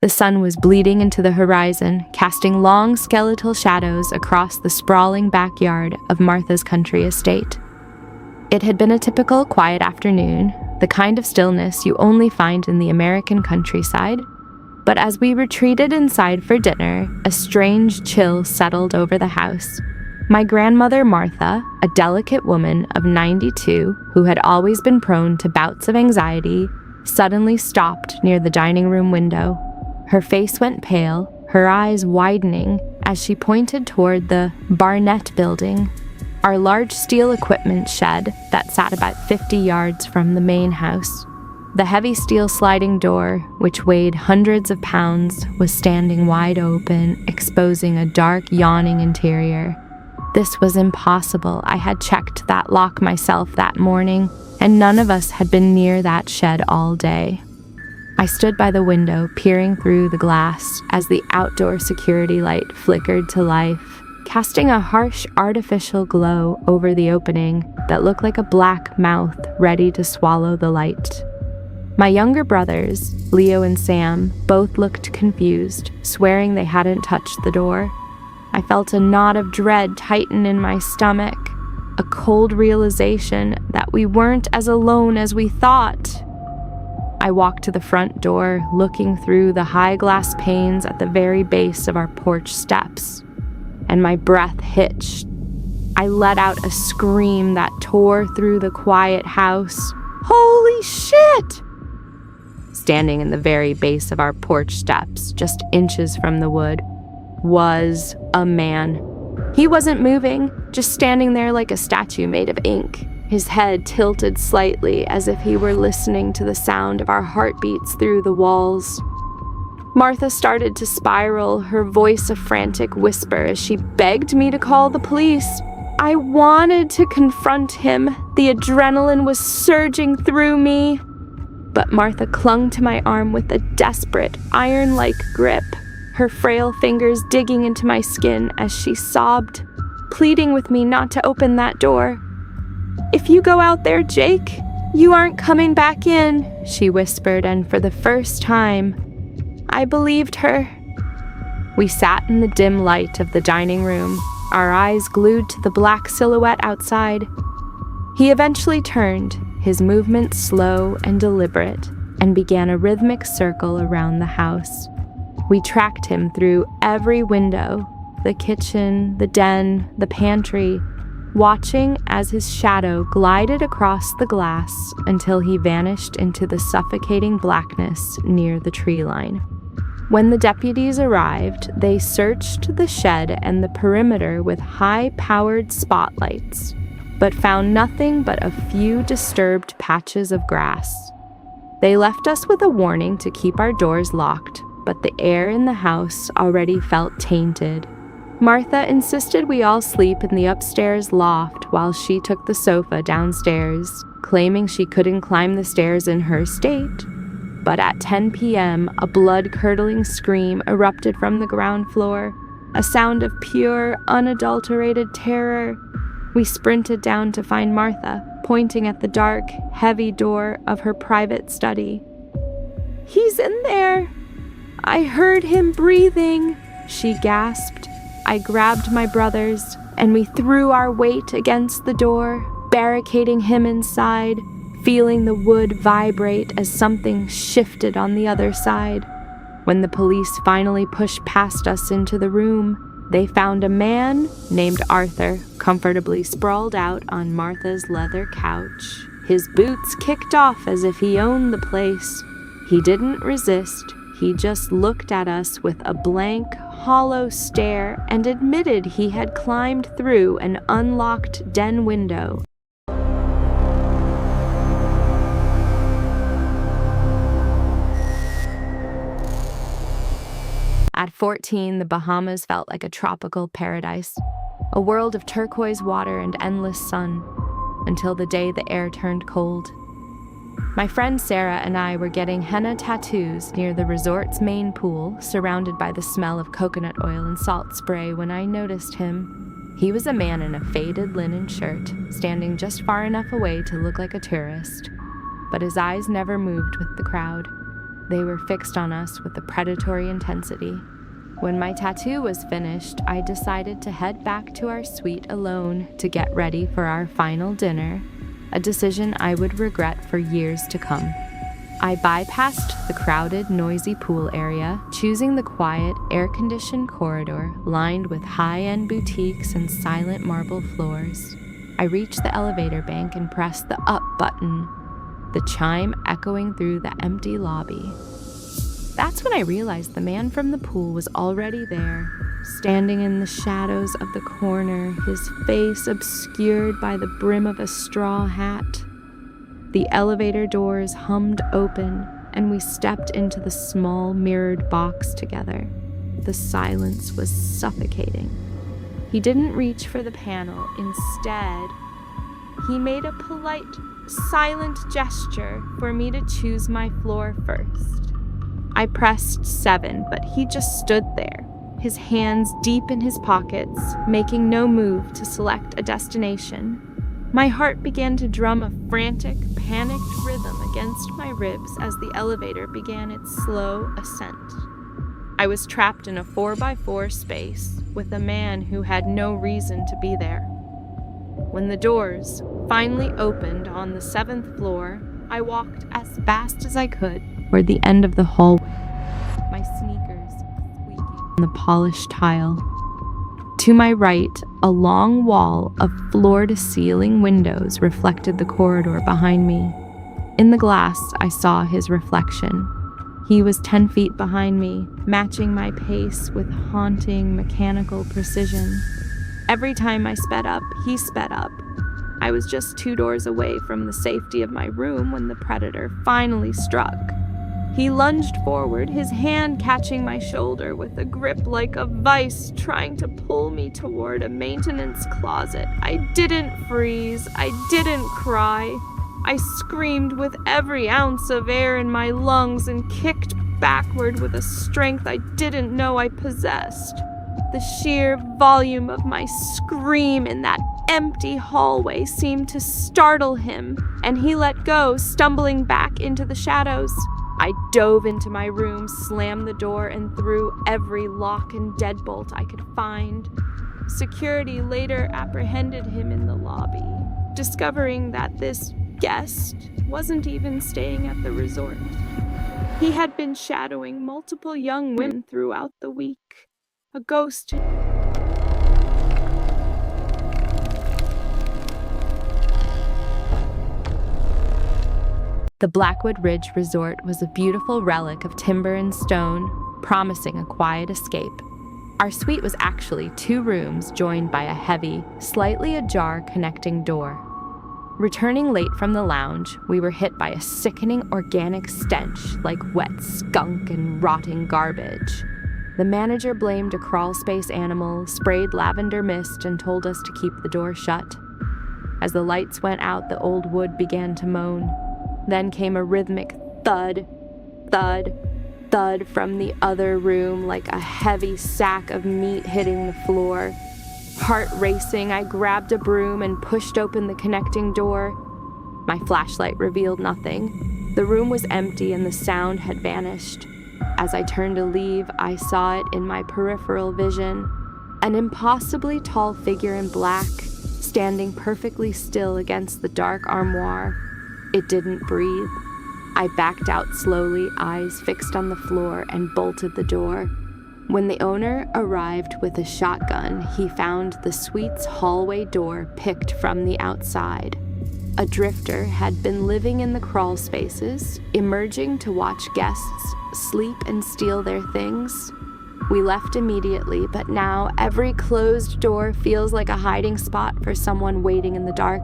The sun was bleeding into the horizon, casting long skeletal shadows across the sprawling backyard of Martha's country estate. It had been a typical quiet afternoon, the kind of stillness you only find in the American countryside. But as we retreated inside for dinner, a strange chill settled over the house. My grandmother Martha, a delicate woman of 92 who had always been prone to bouts of anxiety, suddenly stopped near the dining room window. Her face went pale, her eyes widening as she pointed toward the Barnett building, our large steel equipment shed that sat about 50 yards from the main house. The heavy steel sliding door, which weighed hundreds of pounds, was standing wide open, exposing a dark, yawning interior. This was impossible. I had checked that lock myself that morning, and none of us had been near that shed all day. I stood by the window, peering through the glass as the outdoor security light flickered to life, casting a harsh artificial glow over the opening that looked like a black mouth ready to swallow the light. My younger brothers, Leo and Sam, both looked confused, swearing they hadn't touched the door. I felt a knot of dread tighten in my stomach, a cold realization that we weren't as alone as we thought. I walked to the front door, looking through the high glass panes at the very base of our porch steps, and my breath hitched. I let out a scream that tore through the quiet house. Holy shit! Standing in the very base of our porch steps, just inches from the wood, was a man. He wasn't moving, just standing there like a statue made of ink, his head tilted slightly as if he were listening to the sound of our heartbeats through the walls. Martha started to spiral, her voice a frantic whisper as she begged me to call the police. I wanted to confront him. The adrenaline was surging through me. But Martha clung to my arm with a desperate, iron-like grip, her frail fingers digging into my skin as she sobbed, pleading with me not to open that door. If you go out there, Jake, you aren't coming back in, she whispered, and for the first time, I believed her. We sat in the dim light of the dining room, our eyes glued to the black silhouette outside. He eventually turned, his movements slow and deliberate, and began a rhythmic circle around the house. We tracked him through every window, the kitchen, the den, the pantry, watching as his shadow glided across the glass until he vanished into the suffocating blackness near the tree line. When the deputies arrived, they searched the shed and the perimeter with high-powered spotlights, but found nothing but a few disturbed patches of grass. They left us with a warning to keep our doors locked, but the air in the house already felt tainted. Martha insisted we all sleep in the upstairs loft while she took the sofa downstairs, claiming she couldn't climb the stairs in her state. But at 10 p.m., a blood-curdling scream erupted from the ground floor, a sound of pure, unadulterated terror. We sprinted down to find Martha, pointing at the dark, heavy door of her private study. He's in there! I heard him breathing, she gasped. I grabbed my brothers, and we threw our weight against the door, barricading him inside, feeling the wood vibrate as something shifted on the other side. When the police finally pushed past us into the room, they found a man named Arthur comfortably sprawled out on Martha's leather couch, his boots kicked off as if he owned the place. He didn't resist. He just looked at us with a blank, hollow stare and admitted he had climbed through an unlocked den window. At 14, the Bahamas felt like a tropical paradise, a world of turquoise water and endless sun, until the day the air turned cold. My friend Sarah and I were getting henna tattoos near the resort's main pool, surrounded by the smell of coconut oil and salt spray, when I noticed him. He was a man in a faded linen shirt, standing just far enough away to look like a tourist, but his eyes never moved with the crowd. they were fixed on us with a predatory intensity. When my tattoo was finished, I decided to head back to our suite alone to get ready for our final dinner, a decision I would regret for years to come. I bypassed the crowded, noisy pool area, choosing the quiet, air-conditioned corridor lined with high-end boutiques and silent marble floors. I reached the elevator bank and pressed the up button, the chime echoing through the empty lobby. That's when I realized the man from the pool was already there, standing in the shadows of the corner, his face obscured by the brim of a straw hat. The elevator doors hummed open, and we stepped into the small mirrored box together. The silence was suffocating. He didn't reach for the panel. Instead, he made a polite, silent gesture for me to choose my floor first. I pressed 7, but he just stood there, his hands deep in his pockets, making no move to select a destination. My heart began to drum a frantic, panicked rhythm against my ribs as the elevator began its slow ascent. I was trapped in a 4x4 space with a man who had no reason to be there. When the doors finally opened on the 7th floor, I walked as fast as I could toward the end of the hallway, my sneakers squeaking on the polished tile. To my right, a long wall of floor-to-ceiling windows reflected the corridor behind me. In the glass, I saw his reflection. He was 10 feet behind me, matching my pace with haunting, mechanical precision. Every time I sped up, he sped up. I was just 2 doors away from the safety of my room when the predator finally struck. He lunged forward, his hand catching my shoulder with a grip like a vice, trying to pull me toward a maintenance closet. I didn't freeze. I didn't cry. I screamed with every ounce of air in my lungs and kicked backward with a strength I didn't know I possessed. The sheer volume of my scream in that empty hallway seemed to startle him, and he let go, stumbling back into the shadows. I dove into my room, slammed the door, and threw every lock and deadbolt I could find. Security later apprehended him in the lobby, discovering that this guest wasn't even staying at the resort. He had been shadowing multiple young women throughout the week. A ghost. The Blackwood Ridge Resort was a beautiful relic of timber and stone, promising a quiet escape. Our suite was actually 2 rooms joined by a heavy, slightly ajar connecting door. Returning late from the lounge, we were hit by a sickening organic stench like wet skunk and rotting garbage. The manager blamed a crawlspace animal, sprayed lavender mist, and told us to keep the door shut. As the lights went out, the old wood began to moan. Then came a rhythmic thud, thud, thud from the other room like a heavy sack of meat hitting the floor. Heart racing, I grabbed a broom and pushed open the connecting door. My flashlight revealed nothing. The room was empty and the sound had vanished. As I turned to leave, I saw it in my peripheral vision. An impossibly tall figure in black, standing perfectly still against the dark armoire. It didn't breathe. I backed out slowly, eyes fixed on the floor, and bolted the door. When the owner arrived with a shotgun, he found the suite's hallway door picked from the outside. A drifter had been living in the crawl spaces, emerging to watch guests sleep and steal their things. We left immediately, but now every closed door feels like a hiding spot for someone waiting in the dark.